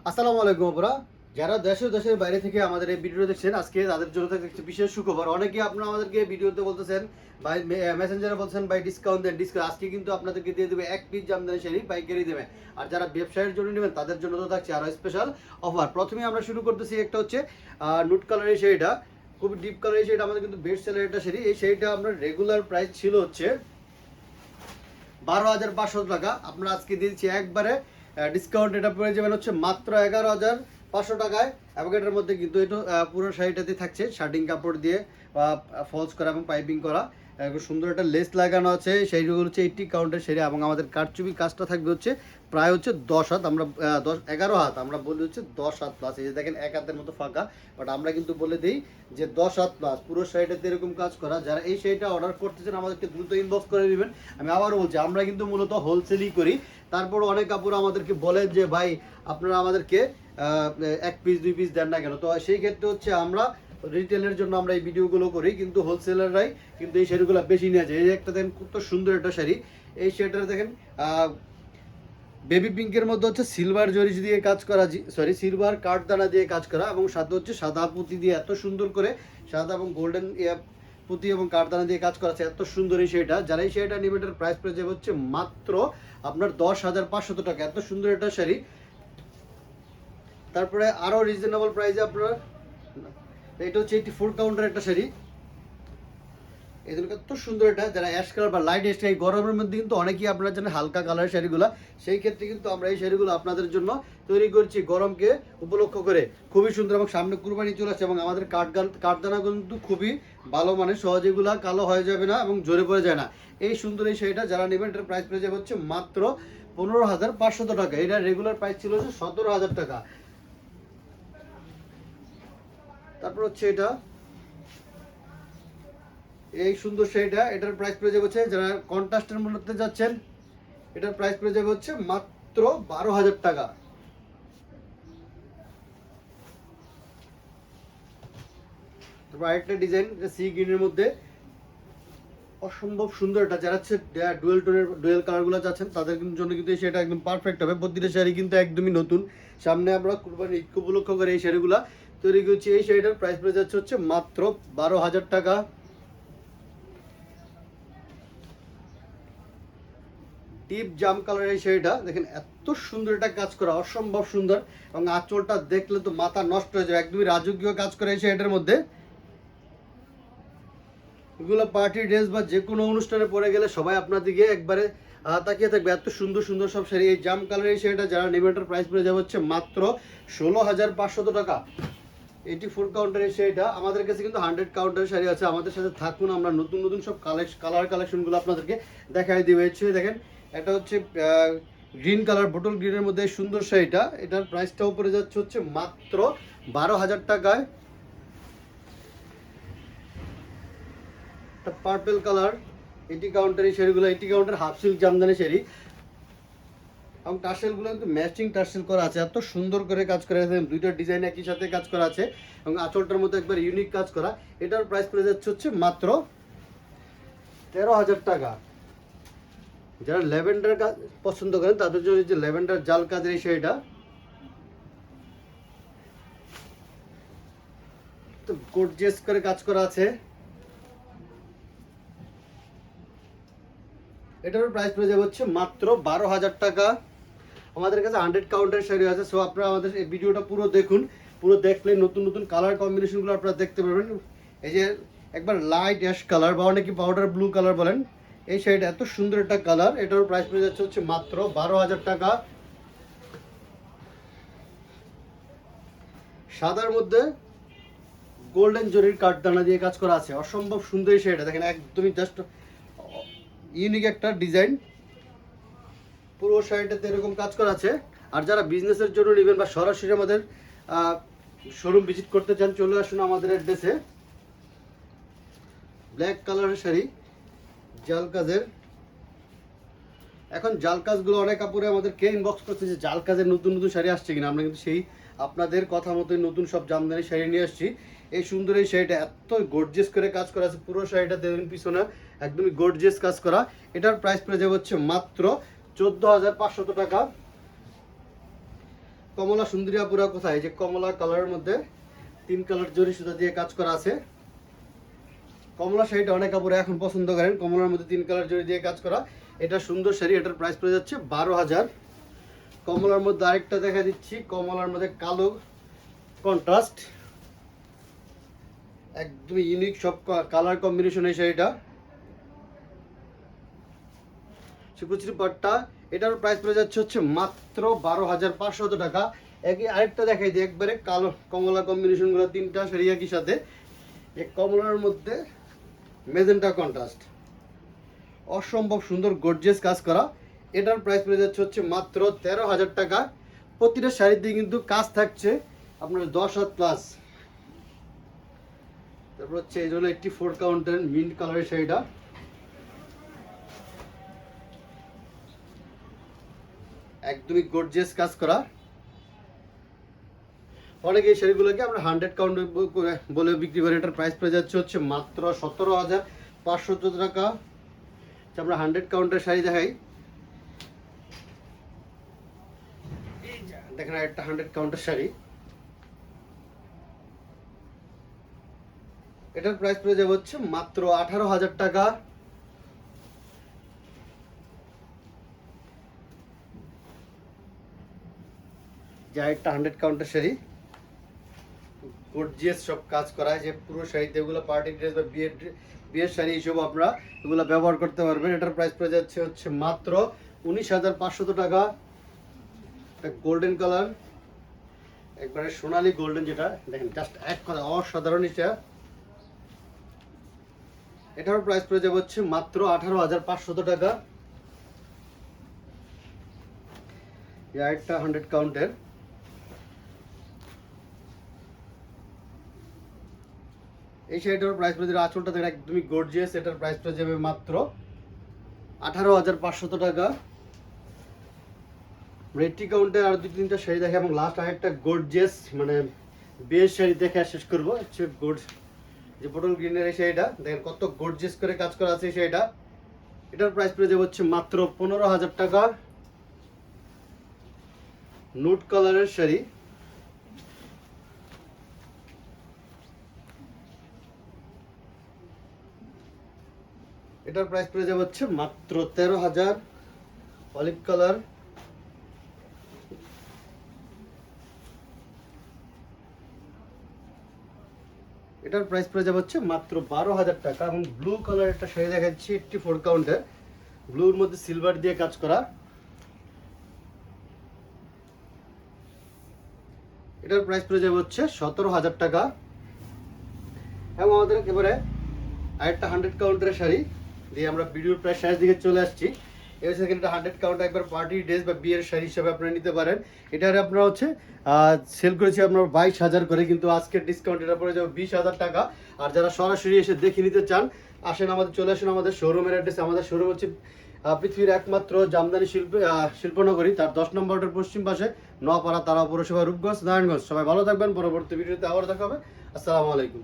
আসসালামু আলাইকুম আপুরা। যারা দেশ ও দেশের বাইরে থেকে আমাদের এই ভিডিও দেখছেন, আজকে তাদের জন্য থাকছে বিশেষ সুখবর। অনেকে আপনারা আমাদেরকে ভিডিওতে বলতেছেন, ভাই মেসেঞ্জারে বলছেন ভাই ডিসকাউন্ট দেন ডিসকাউন্ট। আজকে কিন্তু আপনাদেরকে দিয়ে দেবে এক পিস জামদানি শাড়ি পাইকারি দেবে। আর যারা ব্যবসায়ের জন্য নেবেন তাদের জন্য তো থাকছে আরও স্পেশাল অফার। প্রথমে আমরা শুরু করতেছি, একটা হচ্ছে নুট কালারের শাড়িটা, খুব ডিপ কালারের শাড়িটা আমাদের কিন্তু বেস্ট সেলার একটা শাড়ি। এই শাড়িটা আপনার রেগুলার প্রাইস ছিল হচ্ছে 12,500 টাকা। আপনারা আজকে দিচ্ছি একবারে ডিসকাউন্ট, এটা পড়ে যাবেন হচ্ছে মাত্র 11,500 টাকায়। এবং এটার মধ্যে কিন্তু এটা পুরো শাড়িটাতে থাকছে শার্টিং কাপড় দিয়ে ফলস করা এবং পাইপিং করা, খুব সুন্দর একটা লেস লাগানো আছে। সেইগুলো হচ্ছে 80 কাউন্টের শাড়ি এবং আমাদের কারচুপি কাজটা থাকবে হচ্ছে প্রায় হচ্ছে 10 হাত, আমরা 11 হাত আমরা বলি হচ্ছে 10 হাত প্লাস। এই যে দেখেন এক হাতের মতো ফাঁকা, বাট আমরা কিন্তু বলে দিই যে 10 হাত প্লাস পুরো শাড়িটাতে এরকম কাজ করা। যারা এই শাড়িটা অর্ডার করতেছেন আমাদেরকে দ্রুত ইনবক্স করে নেবেন। আমি আবারও বলছি, আমরা কিন্তু মূলত হোলসেলই করি। তারপর অনেক কাপড় আমাদেরকে বলেন যে ভাই আপনারা আমাদেরকে এক পিস দুই পিস দেন না কেন। তো সেই ক্ষেত্রে হচ্ছে আমরা রিটেলের জন্য আমরা এই ভিডিওগুলো করি, কিন্তু হোলসেলাররাই কিন্তু এই শাড়িগুলো বেশি নিয়ে যায়। এই একটা দেখেন কত সুন্দর একটা শাড়ি, এই শাড়িটা দেখেন বেবি পিঙ্কের মধ্যে হচ্ছে সিলভার জরি দিয়ে কাজ করা, সরি সিলভার কাঠদানা দিয়ে কাজ করা, এবং সাথে হচ্ছে সাদা পুঁতি দিয়ে এত সুন্দর করে সাদা এবং গোল্ডেন পুঁতি এবং কাঠদানা দিয়ে কাজ করা আছে, এত সুন্দর এই শাড়িটা। যারা এই শাড়িটা নেবেন এটার প্রাইস পড়ে যাবে হচ্ছে মাত্র আপনার 10,500 টাকা। এত সুন্দর একটা শাড়ি। তারপরে আরও রিজনেবল প্রাইসে আপনার এটা হচ্ছে 84 কাউন্টার একটা শাড়ি। এগুলো কত সুন্দর, এটা যারা অ্যাশ কালার বা লাইট অ্যাশ, এই গরমের মধ্যে কিন্তু অনেকেই আপনারা জানেন হালকা কালারের শাড়িগুলো, সেই ক্ষেত্রে কিন্তু আমরা এই শাড়িগুলো আপনাদের জন্য তৈরি করছি গরমকে উপলক্ষ করে। খুবই সুন্দর এবং সামনে কুরবানি চলে আসছে এবং আমাদের কাঠদানা কিন্তু খুবই ভালো মানের, সহজেগুলা কালো হয়ে যাবে না এবং ঝরে পড়ে যায় না। এই সুন্দর এই শাড়িটা যারা নেবেন এটার প্রাইস পেয়ে যাবে হচ্ছে মাত্র 15,500 টাকা। এটা রেগুলার প্রাইস ছিল হচ্ছে 17,000 টাকা। তারপর হচ্ছে এটা এই সুন্দর শাড়িটা, এটার প্রাইস পড়ে যাবে হচ্ছে, যারা কন্ট্রাস্টের মধ্যে যাচ্ছেন এটার প্রাইস পড়ে যাবে হচ্ছে মাত্র 12,000 টাকা। তারপর আরেকটা ডিজাইন সি গ্রিনের মধ্যে অসম্ভব সুন্দর, এটা যারা হচ্ছে ডুয়েল কালারগুলো চাচ্ছেন তাদের জন্য কিন্তু এই শাড়িটা একদম পারফেক্ট হবে। প্রতিটা শাড়ি কিন্তু একদমই নতুন, সামনে আমরা কুরবানি ঈদ উপলক্ষ করে এই শাড়িগুলো তৈরি করছি। এই শাড়িটার প্রাইস পড়ে যাচ্ছে হচ্ছে মাত্র 12,000 টাকা। ডিপ জাম কালারের এই শাড়িটা দেখেন, এত সুন্দর একটা কাজ করা, অসম্ভব সুন্দর, এবং আঁচলটা দেখলে তো মাথা নষ্ট হয়ে যাবে, একদমই রাজকীয় কাজ করে এই শাড়িটার মধ্যে। এগুলো পার্টি ড্রেস বা যে কোনো অনুষ্ঠানে পরে গেলে সবাই আপনার দিকে একবারে তাকিয়ে থাকবে, এত সুন্দর সুন্দর সব শাড়ি। এই জাম কালারের এই শাড়িটা যারা নেবেন এটার প্রাইস পড়ে যাবে হচ্ছে মাত্র 16,500 টাকা। 84 কাউন্টারের শাড়িটা, আমাদের কাছে কিন্তু 100 কাউন্টারের শাড়ি আছে। আমাদের সাথে থাকুন, আমরা নতুন নতুন সব কালার কালেকশনগুলো আপনাদেরকে দেখাই দিবে। দেখেন এটা হচ্ছে গ্রিন কালার, বোটল গ্রিনের মধ্যে সুন্দর শাড়িটা, এটার প্রাইসটাও পড়ে যাচ্ছে হচ্ছে মাত্র 12,000 টাকায়। পার্পল কালার 80 কাউন্টারের শাড়িগুলো, 80 counter half silk Jamdani sari, এবং টার্সেলগুলো কিন্তু ম্যাচিং টার্সেল করা আছে, এত সুন্দর করে কাজ করা আছে, দুইটা ডিজাইন একই সাথে কাজ করা আছে, এবং আঁচলটার মধ্যে একবার ইউনিক কাজ করা। এটার প্রাইস পড়ে যাচ্ছে হচ্ছে মাত্র 13,000 টাকা। যারা ল্যাভেন্ডার কাজ পছন্দ করেন তাদের জন্য যে ল্যাভেন্ডার জাল কাজের এই শাড়িটা, তো গর্জিয়াস করে কাজ করা আছে। এটার প্রাইস পড়ে যাবে হচ্ছে মাত্র 12,000 টাকা। আমাদের কাছে 100 কাউন্টার শাড়ি আছে, সো আপনারা আমাদের এই ভিডিওটা পুরো দেখুন, পুরো দেখলে নতুন নতুন কালার কম্বিনেশনগুলো আপনারা দেখতে পারবেন। এই যে একবার লাইট অ্যাশ কালার বা অনেকে পাউডার ব্লু কালার বলেন, এই শাড়িটা এত সুন্দর একটা কালার, এটার প্রাইস পড়ে যাচ্ছে হচ্ছে মাত্র 12,000 টাকা। সাদার মধ্যে গোল্ডেন জরির কাঠদানা দিয়ে কাজ করা আছে, অসম্ভব সুন্দর এই শাড়িটা দেখেন, একদমই জাস্ট ইউনিক একটা ডিজাইন। পুরো শাড়িটাতে এরকম কাজ করা আছে। আর যারা বিজনেসের জন্য নেবেন বা সরাসরি আমাদের শোরুম ভিজিট করতে চান, চলে আসুন আমাদের অ্যাড্রেসে। ব্ল্যাক কালারের শাড়ি জাল কাজের, এখন জাল কাজগুলো অনেক কাপড়ে আমাদেরকে ইনবক্স করছে যে জাল কাজের নতুন নতুন শাড়ি আসছে কিনা। আমরা কিন্তু সেই আপনাদের কথা মতোই নতুন সব জামদানি শাড়ি নিয়ে আসছি। এই সুন্দর এই শাড়িটা এত গর্জিয়াস করে কাজ করা আছে, পুরো শাড়িটা দেখুন পিছনে একদমই গর্জিয়াস কাজ করা। এটার প্রাইস পড়ে যাবে হচ্ছে মাত্র 14,500 টাকা। কমলা সুন্দরিয়া পুরা কোথায়, এই যে কমলা কালারের মধ্যে 3 কালার জরি সুতা দিয়ে কাজ করা আছে। কমলা শাড়িটা অনেক কাপড়ে এখন পছন্দ করেন, কমলার মধ্যে 3 কালার জরি দিয়ে কাজ করা। এটা সুন্দর শাড়ি, এটার প্রাইস পড়ে যাচ্ছে 12,000। কমলার মধ্যে আরেকটা দেখা দিচ্ছি, কমলার মধ্যে কালো কন্ট্রাস্ট, একদম ইউনিক সব কালার কম্বিনেশন এই শাড়িটা। শিবশ্রী পাট্টা, এটার প্রাইস পড়ে যাচ্ছে হচ্ছে মাত্র 12,500 টাকা। একই আরেকটা দেখাই দিই, একবারে কালো কমলা কম্বিনেশন গুলো, 3টা শাড়ি একই সাথে। এই কমলার মধ্যে মেজেন্টা কন্ট্রাস্ট, অসম্ভব সুন্দর গর্জিয়াস কাজ করা। এটার প্রাইস পড়ে যাচ্ছে হচ্ছে মাত্র 13,000 টাকা। প্রতিটা শাড়িতে কিন্তু কাজ থাকছে আপনার 10 হাত প্লাস। তারপর হচ্ছে এই হলো একটি 4 কাউন্টের মিন্ট কালারের শাড়িটা, একদমই গর্জিয়াস কাজ করা। অনেকে এই শাড়িগুলোকে আমরা 100 কাউন্ট বলে বিক্রি করি। এটার প্রাইস পড়ে যাচ্ছে হচ্ছে মাত্র 17,500 টাকা। আমরা 100 কাউন্টের শাড়ি দেখাই, দেখেন একটা 100 কাউন্টের শাড়ি, এটার প্রাইস পড়ে যাবে হচ্ছে মাত্র 18,000 টাকা। যা একটা 100 কাউন্টের শাড়ি, গর্জিয়াস সব কাজ করা, যে পুরো শাড়িতে এগুলো পার্টি ড্রেস বা বিয়ের শাড়ি হিসেব আপনারা এগুলো ব্যবহার করতে পারবেন। এটার প্রাইস পড়ে যাচ্ছে হচ্ছে মাত্র 19,500 টাকা। একটা গোল্ডেন কালার, একবারে সোনালী গোল্ডেন, যেটা দেখেন জাস্ট এক কথা অসাধারণ। এটার প্রাইস পড়ে যাবে হচ্ছে মাত্র 18,500 টাকা। একটা 100 কাউন্টের, এই শাড়িটার প্রাইস পড়ে যাবে, আঁচলটা দেখেন একদমই গর্জিয়াস, এটার প্রাইস পড়ে যাবে মাত্র 18,500 টাকা। রেডটি কাউন্টে আর 2-3টা শাড়ি দেখে এবং লাস্ট আরেকটা গর্জিয়াস মানে বিয়ের শাড়ি দেখে শেষ করবো। হচ্ছে যে পটল গ্রিনের এই শাড়িটা দেখেন কত গর্জিয়াস করে কাজ করা আছে এই শাড়িটা। এটার প্রাইস পড়ে যাবে হচ্ছে মাত্র 15,000 টাকা। নুট কালারের শাড়ি, এটার প্রাইস পড়ে যাবে হচ্ছে মাত্র 13,000। অলিভ কালার, এটার প্রাইস পড়ে যাবে হচ্ছে মাত্র 12,000 টাকা। এবং ব্লু কালার একটা শাড়ি দেখাচ্ছি, 84 কাউন্টের, ব্লুর মধ্যে সিলভার দিয়ে কাজ করা, এটার প্রাইস পড়ে যাবে হচ্ছে 17,000 টাকা। এবং আমাদের একেবারে আরেকটা 100 কাউন্টের শাড়ি দিয়ে আমরা ভিডিওর প্রায় শেষ দিকে চলে আসছি। এই হচ্ছে এটা 100 কাউন্ট, একবার পার্টি ড্রেস বা বিয়ের শাড়ি হিসেবে আপনারা নিতে পারেন। এটার আপনারা হচ্ছে সেল করেছি আপনার 22,000 করে, কিন্তু আজকের ডিসকাউন্ট এটা পড়ে যাবে 20,000 টাকা। আর যারা সরাসরি এসে দেখে নিতে চান, আসেন আমাদের, চলে আসুন আমাদের শোরুমের অ্যাড্রেসে। আমাদের শোরুম হচ্ছে পৃথিবীর একমাত্র জামদানি শিল্পনগরী, তার 10 নম্বরের পশ্চিম পাশে, নোয়াপাড়া, তারা পৌরসভা, রূপগঞ্জ, নারায়ণগঞ্জ। সবাই ভালো থাকবেন, পরবর্তী ভিডিওতে আবার দেখা হবে। আসসালামু আলাইকুম।